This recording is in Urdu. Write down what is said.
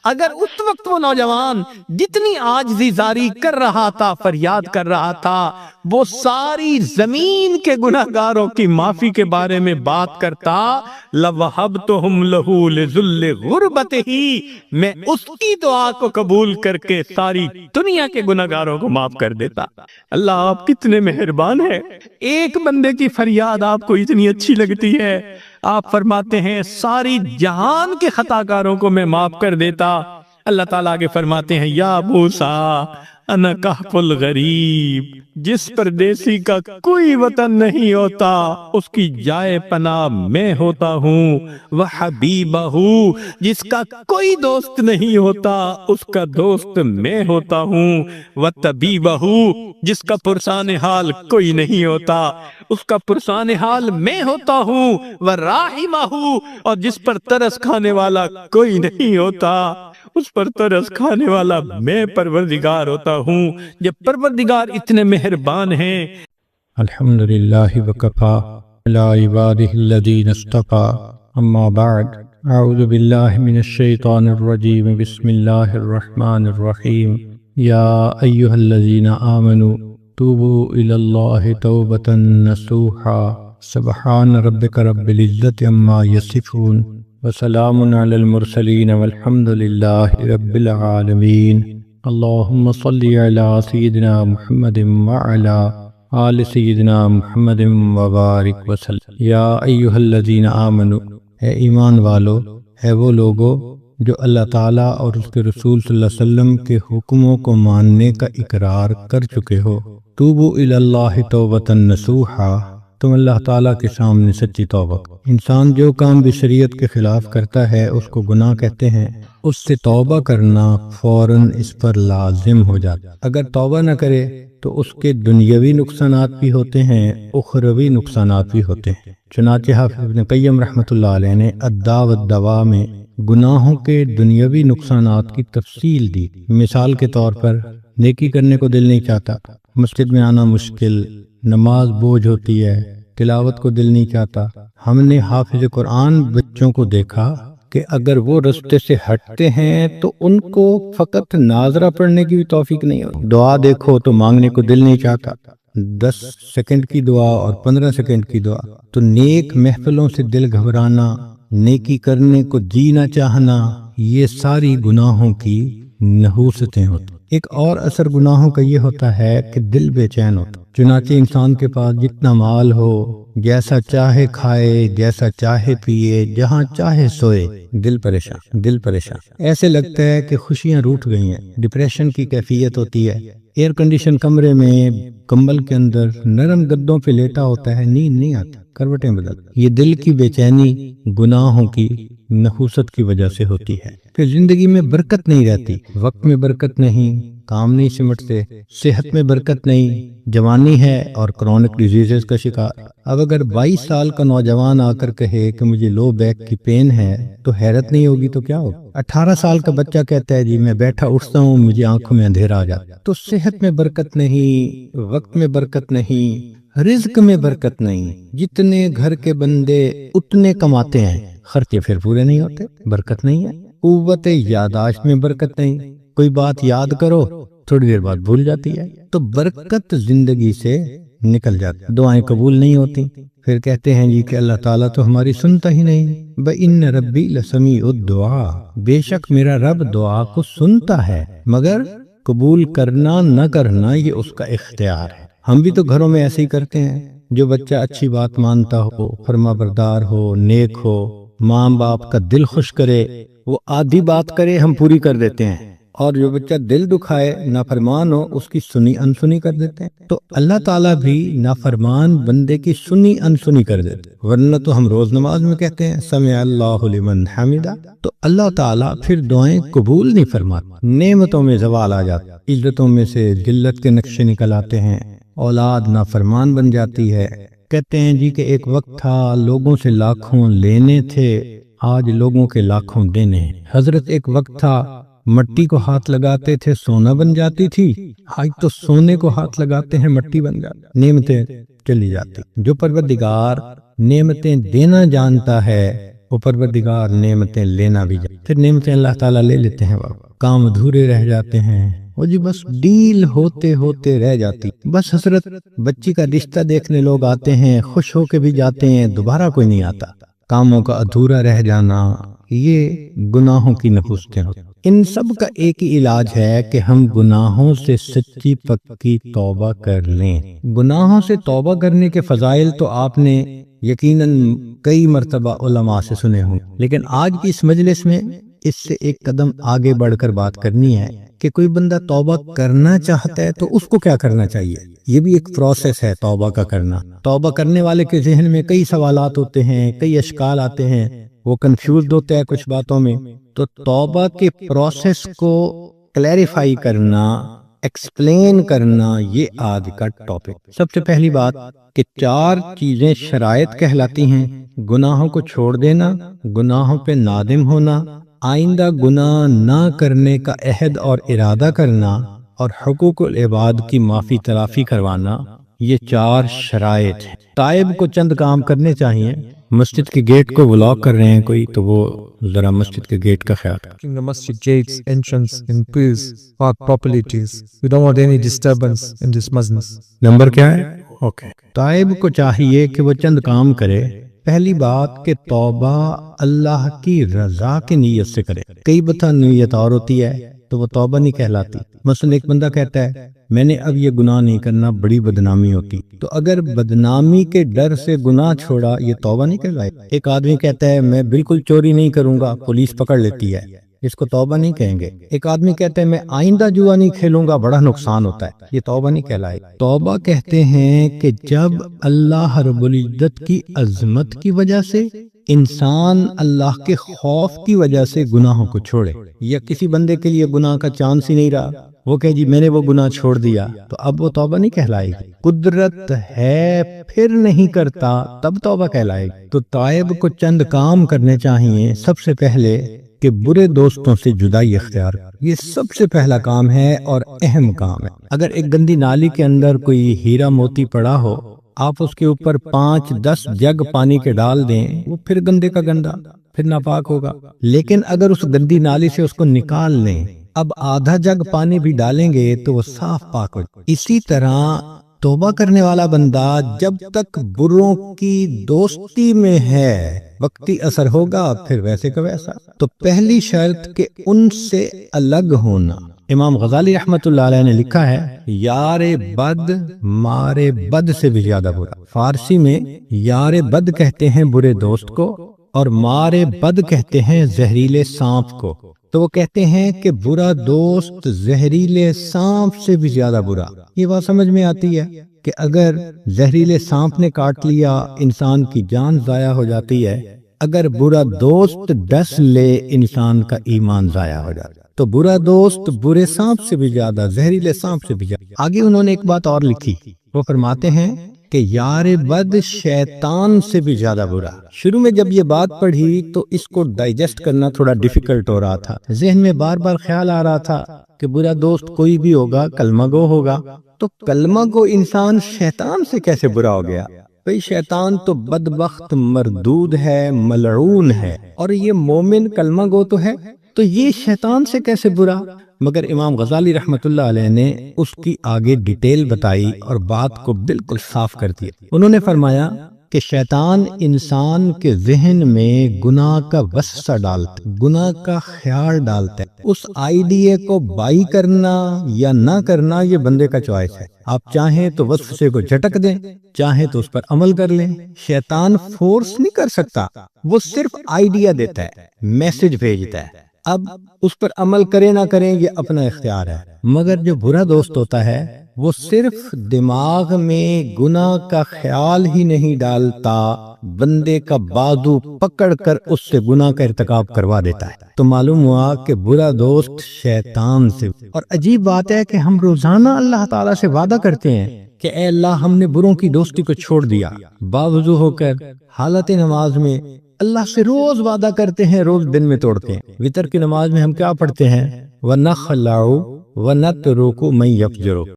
اگر اس وقت وہ نوجوان جتنی عاجزی زاری کر رہا تھا، فریاد کر رہا تھا، وہ ساری زمین کے گناہگاروں کی معافی کے بارے میں بات کرتا، لَوَهَبْتُهُمْ لَهُ لِذُلِّ غُرْبَتِهِ، میں اس کی دعا کو قبول کر کے ساری دنیا کے گناہگاروں کو معاف کر دیتا۔ اللہ آپ کتنے مہربان ہیں، ایک بندے کی فریاد آپ کو اتنی اچھی لگتی ہے، آپ فرماتے ہیں ساری جہان کے خطا کاروں کو میں معاف کر دیتا۔ اللہ تعالیٰ آگے فرماتے ہیں یا موسیٰ انا کہف الغریب، جس پردیسی کا کوئی وطن نہیں ہوتا اس کی جائے پناہ میں ہوتا ہوں، وحبیبہ، جس کا کوئی دوست نہیں ہوتا اس کا دوست میں ہوتا ہوں، وطبیبہ، جس کا پرسان حال کوئی نہیں ہوتا اس کا پرسان حال میں ہوتا ہوں، وراحمہ، اور جس پر ترس کھانے والا کوئی نہیں ہوتا اس پر ترس کھانے والا میں پروردگار ہوتا ہوں۔ جب پروردگار اتنے مہربان ہیں۔ الحمدللہ وکفا علی عبادہ الذین اصطفی، اما بعد، اعوذ باللہ من الشیطان الرجیم، بسم اللہ الرحمن الرحیم، یا ایہا الذین آمنوا توبوا الی اللہ توبۃ نصوحا، سبحان ربک رب العزۃ عما یصفون، وسلام علی المرسلین والحمد للہ رب العالمین۔ اللہم صلی علی سیدنا محمد وعلی آل سیدنا محمد وبارک وسلم۔ یا ایہا الذین آمنوا، اے ایمان والو، ہے وہ لوگو جو اللہ تعالیٰ اور اس کے رسول صلی اللہ علیہ وسلم کے حکموں کو ماننے کا اقرار کر چکے ہو، توبوا الی اللہ توبۃ نصوحا، تم اللہ تعالیٰ کے سامنے سچی توبہ کرو۔ انسان جو کام بھی شریعت کے خلاف کرتا ہے اس کو گناہ کہتے ہیں، اس سے توبہ کرنا فوراً اس پر لازم ہو جاتا۔ اگر توبہ نہ کرے تو اس کے دنیاوی نقصانات بھی ہوتے ہیں، اخروی نقصانات بھی ہوتے ہیں۔ چنانچہ حافظ ابن قیم رحمۃ اللہ علیہ نے الداء والدواء میں گناہوں کے دنیاوی نقصانات کی تفصیل دی۔ مثال کے طور پر نیکی کرنے کو دل نہیں چاہتا، مسجد میں آنا مشکل، نماز بوجھ ہوتی ہے، تلاوت کو دل نہیں چاہتا۔ ہم نے حافظ قرآن بچوں کو دیکھا کہ اگر وہ رستے سے ہٹتے ہیں تو ان کو فقط ناظرہ پڑھنے کی بھی توفیق نہیں ہوتی۔ دعا دیکھو تو مانگنے کو دل نہیں چاہتا، 10 سیکنڈ کی دعا اور 15 سیکنڈ کی دعا۔ تو نیک محفلوں سے دل گھبرانا، نیکی کرنے کو جی نہ چاہنا، یہ ساری گناہوں کی نحوستیں ہوتی۔ ایک اور اثر گناہوں کا یہ ہوتا ہے کہ دل بے چین ہوتا۔ چنانچہ انسان کے پاس جتنا مال ہو، جیسا چاہے کھائے، جیسا چاہے پیے، جہاں چاہے سوئے، دل پریشان، دل پریشان، ایسے لگتا ہے کہ خوشیاں روٹھ گئی ہیں۔ ڈپریشن کی کیفیت ہوتی ہے۔ ایئر کنڈیشن کمرے میں کمبل کے اندر نرم گدوں پہ لیٹا ہوتا ہے، نیند نہیں آتی، کروٹیں بدل۔ یہ دل کی بے چینی گناہوں کی نحوست کی وجہ سے ہوتی ہے۔ پھر زندگی میں برکت نہیں رہتی، وقت میں برکت نہیں، کام نہیں سمٹتے، صحت میں برکت نہیں، جوانی ہے اور کرونک ڈیزیزز کا شکار۔ اب اگر 22 سال کا نوجوان آ کر کہے کہ مجھے لو بیک کی پین ہے تو حیرت نہیں ہوگی تو کیا ہوگا؟ 18 سال کا بچہ کہتا ہے جی میں بیٹھا اٹھتا ہوں مجھے آنکھوں میں اندھیرا آ جاتا۔ تو صحت میں برکت نہیں، وقت میں برکت نہیں، رزق میں برکت نہیں۔ جتنے گھر کے بندے اتنے کماتے ہیں، خرچے پھر پورے نہیں ہوتے، برکت نہیں ہے۔ قوت یاداشت میں برکت نہیں، کوئی بات یاد کرو تھوڑی دیر بعد بھول جاتی ہے، تو برکت زندگی سے نکل جاتی، دعائیں قبول نہیں ہوتی۔ پھر کہتے ہیں جی کہ اللہ تعالیٰ تو ہماری سنتا ہی نہیں۔ بَإِنَّ رَبِّي لَسَمِيعُ الدُّعَاء، بے شک میرا رب دعا کو سنتا ہے، مگر قبول کرنا نہ کرنا یہ اس کا اختیار ہے۔ ہم بھی تو گھروں میں ایسے ہی کرتے ہیں، جو بچہ اچھی بات مانتا ہو، فرما بردار ہو، نیک ہو، ماں باپ کا دل خوش کرے، وہ آدھی بات کرے ہم پوری کر دیتے ہیں، اور جو بچہ دل دکھائے، نافرمان ہو، اس کی سنی انسنی کر دیتے ہیں۔ تو اللہ تعالیٰ بھی نافرمان بندے کی سنی انسنی کر دیتے، ورنہ تو ہم روز نماز میں کہتے ہیں سمع اللہ لمن حمدہ، تو اللہ تعالیٰ پھر دعائیں قبول نہیں فرماتا، نعمتوں میں زوال آ جاتا، عزتوں میں سے ذلت کے نقشے نکل آتے ہیں، اولاد نافرمان بن جاتی ہے۔ کہتے ہیں جی کہ ایک وقت تھا لوگوں سے لاکھوں لینے تھے، آج لوگوں کے لاکھوں دینے ہیں۔ حضرت ایک وقت تھا مٹی کو ہاتھ لگاتے تھے سونا بن جاتی تھی، آج تو سونے کو ہاتھ لگاتے ہیں مٹی بن جاتی، نعمتیں چلی جاتی۔ جو پروردگار نعمتیں دینا جانتا ہے وہ پروردگار نعمتیں لینا بھی جائے، پھر نعمتیں اللہ تعالیٰ لے لیتے ہیں، کام ادھورے رہ جاتے ہیں، وہ جی بس ڈیل ہوتے ہوتے رہ جاتی، بس حضرت بچی کا رشتہ دیکھنے لوگ آتے ہیں، خوش ہو کے بھی جاتے ہیں، دوبارہ کوئی نہیں آتا، کاموں کا ادھورا رہ جانا، یہ گناہوں کی نحوستیں ہوتی۔ ان سب کا ایک ہی علاج ہے کہ ہم گناہوں سے سچی پکی توبہ کر لیں۔ گناہوں سے توبہ کرنے کے فضائل تو آپ نے یقیناً کئی مرتبہ علماء سے سنے ہوں، لیکن آج کی اس مجلس میں اس سے ایک قدم آگے بڑھ کر بات کرنی ہے کہ کوئی بندہ توبہ کرنا چاہتا ہے تو اس کو کیا کرنا چاہیے۔ یہ بھی ایک پروسیس ہے توبہ کا کرنا۔ توبہ کرنے والے کے ذہن میں کئی سوالات ہوتے ہیں، کئی اشکال آتے ہیں، وہ کنفیوزڈ ہوتے ہیں کچھ باتوں میں، تو توبہ کے پروسیس کو کلیریفائی کرنا، ایکسپلین کرنا، یہ آج کا ٹاپک۔ سب سے پہلی بات کہ 4 چیزیں شرائط کہلاتی ہیں: گناہوں کو چھوڑ دینا، گناہوں پہ نادم ہونا، آئندہ گناہ نہ کرنے کا عہد اور ارادہ کرنا، اور حقوق العباد کی معافی تلافی کروانا۔ یہ 4 شرائط ہیں۔ تائب کو چند کام کرنے چاہیے۔ مسجد کے گیٹ کو بلاک کر رہے ہیں کوئی، تو وہ ذرا مسجد کے گیٹ کا خیال کریں۔ Keeping the masjid gates, entrance in peace, park properly it is. We don't want any disturbance in this masjid. Number کیا ہے؟ اوکے۔ تائب کو چاہیے کہ وہ چند کام کرے۔ پہلی بات کہ توبہ اللہ کی رضا کی نیت سے کرے۔ کئی دفعہ نیت اور ہوتی ہے تو وہ توبہ نہیں کہلاتی۔ مثلا ایک بندہ کہتا ہے میں نے اب یہ گناہ نہیں کرنا، بڑی بدنامی ہوتی، تو اگر بدنامی کے ڈر سے گناہ چھوڑا، یہ توبہ نہیں کہلائے۔ ایک آدمی کہتا ہے میں بالکل چوری نہیں کروں گا، پولیس پکڑ لیتی ہے، اس کو توبہ نہیں کہیں گے۔ ایک آدمی کہتا ہے میں آئندہ جوا نہیں کھیلوں گا، بڑا نقصان ہوتا ہے، یہ توبہ نہیں کہلائے۔ توبہ کہتے ہیں کہ جب اللہ رب العزت کی عظمت کی وجہ سے انسان اللہ کے خوف کی وجہ سے گناہوں کو چھوڑے، یا کسی بندے کے لیے گناہ کا چانس ہی نہیں رہا، وہ کہے جی میں نے وہ گناہ چھوڑ دیا، تو اب وہ توبہ نہیں کہلائے گی۔ قدرت ہے پھر نہیں کرتا تب توبہ کہلائے گی۔ تو تائب کو چند کام کرنے چاہیے۔ سب سے پہلے کہ برے دوستوں سے جدائی اختیار، یہ سب سے پہلا کام ہے اور اہم کام ہے۔ اگر ایک گندی نالی کے اندر کوئی ہیرا موتی پڑا ہو، آپ اس کے اوپر 5-10 جگ پانی کے ڈال دیں، وہ پھر گندے کا گندا، پھر ناپاک ہوگا۔ لیکن اگر اس گندی نالی سے اس کو نکال لیں، اب آدھا جگ پانی بھی ڈالیں گے تو وہ صاف پاک ہو جائے۔ اسی طرح توبہ کرنے والا بندہ جب تک بروں کی دوستی میں ہے، وقتی اثر ہوگا پھر ویسے کا ویسا۔ تو پہلی شرط کہ ان سے الگ ہونا۔ امام غزالی رحمت اللہ علیہ نے لکھا ہے یار بد مارے بد سے بھی زیادہ برا۔ فارسی میں یار بد کہتے ہیں برے دوست کو، اور مارے بد کہتے ہیں زہریلے سانپ کو۔ تو وہ کہتے ہیں کہ برا دوست زہریلے سانپ سے بھی زیادہ برا۔ یہ بات سمجھ میں آتی ہے کہ اگر زہریلے سانپ نے کاٹ لیا انسان کی جان ضائع ہو جاتی ہے، اگر برا دوست ڈس لے انسان کا ایمان ضائع ہو جاتا ہے۔ تو برا دوست برے سانپ سے بھی زیادہ، زہریلے سانپ سے بھی زیادہ۔ آگے انہوں نے ایک بات اور لکھی، وہ فرماتے ہیں کہ یار بد شیطان سے بھی زیادہ برا۔ شروع میں جب یہ بات پڑھی تو اس کو ڈائجسٹ کرنا تھوڑا ڈیفیکلٹ ہو رہا تھا، ذہن میں بار بار خیال آ رہا تھا کہ برا دوست کوئی بھی ہوگا، کلمہ گو ہوگا، تو کلمہ گو انسان شیطان سے کیسے برا ہو گیا؟ بھئی شیطان تو بدبخت مردود ہے، ملعون ہے، اور یہ مومن کلمہ گو تو ہے، تو یہ شیطان سے کیسے برا؟ مگر امام غزالی رحمت اللہ علیہ نے اس کی آگے ڈیٹیل بتائی اور بات کو بالکل صاف کر دیا۔ انہوں نے فرمایا کہ شیطان انسان کے ذہن میں گناہ کا وسوسہ ڈالتا ہے، گناہ کا خیال ڈالتا ہے۔ اس آئیڈیا کو بائی کرنا یا نہ کرنا یہ بندے کا چوائس ہے۔ آپ چاہیں تو وسوسے کو جھٹک دیں، چاہیں تو اس پر عمل کر لیں۔ شیطان فورس نہیں کر سکتا، وہ صرف آئیڈیا دیتا ہے، میسج بھیجتا ہے۔ اب اس پر عمل کریں نہ کریں یہ اپنا اختیار ہے۔ مگر جو برا دوست ہوتا ہے وہ صرف دماغ میں گناہ کا خیال ہی نہیں ڈالتا، بندے کا بازو پکڑ کر اس سے گناہ کا ارتکاب کروا دیتا ہے۔ تو معلوم ہوا کہ برا دوست شیطان سے۔ اور عجیب بات ہے کہ ہم روزانہ اللہ تعالیٰ سے وعدہ کرتے ہیں کہ اے اللہ ہم نے بروں کی دوستی کو چھوڑ دیا، باوضو ہو کر حالت نماز میں اللہ سے روز وعدہ کرتے ہیں، روز دن میں توڑتے ہیں۔ وتر کی نماز میں ہم کیا پڑھتے ہیں؟ وَنَخْلَعُ وَنَتْرُكُ مَن يَفْجُرُ،